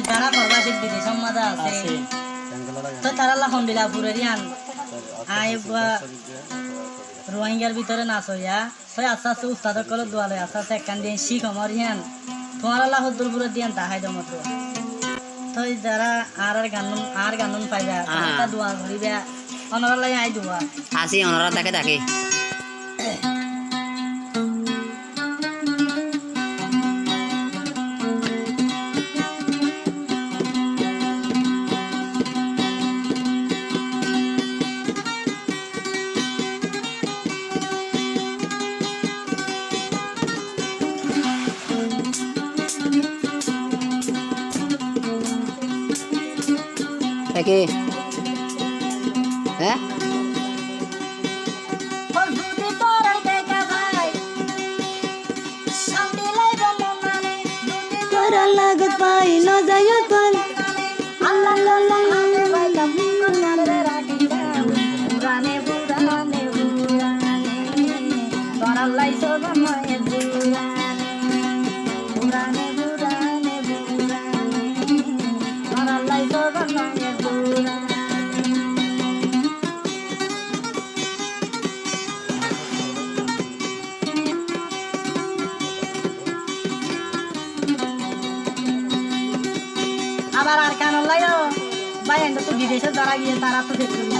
যারা প্রবাসী বিদেশ মাঝে আছে তো তারা লাখন্দিলা ফুরেরিয়ান আই রোহিঙ্গার ভিতরে নাচ হইয়া তই আস্তে আস্তে উস্তাদ কল দোয়ালে আস্তে আস্তে একখান দিয়ে শিখ আমার হিয়ান তোমার আল্লাহ হদ্দুরপুরে দিয়ান তাহাই দমত তই যারা আর গানুন পাইবা তা দোয়া করিবা অনরালাই আই দোয়া আসি অনরা তাকে তাকে তাকে হ্যাঁ লাগত পাই ন যায় পল আল্লাহ আল্লাহ আবার আর কান লাইও ভাই তো বিদেশে যারা গিয়ে তারা তো দেখতে